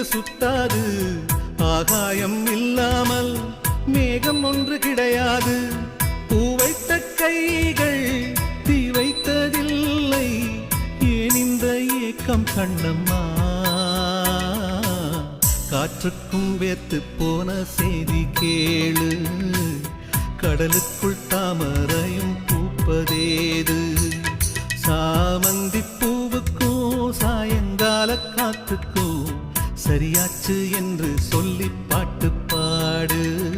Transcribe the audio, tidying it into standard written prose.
இங்கு சுத்தாது. ஆகாயம் இல்லாமல் மேகம் ஒன்று கிடையாது. பூ வைத்த கைகள் தீ வைத்ததில்லை. ஏன் இந்த ஏக்கம் கண்ணம்மா? காற்றுக்கும் வேத்து போன செய்தி கேளு. கடலுக்குள் தாமரையும் பூப்பதேது. சாமந்தி பூவுக்கும் சாயங்கால காத்துக்கும் சரியாச்சு என்று சொல்லி பாட்டு பாடு.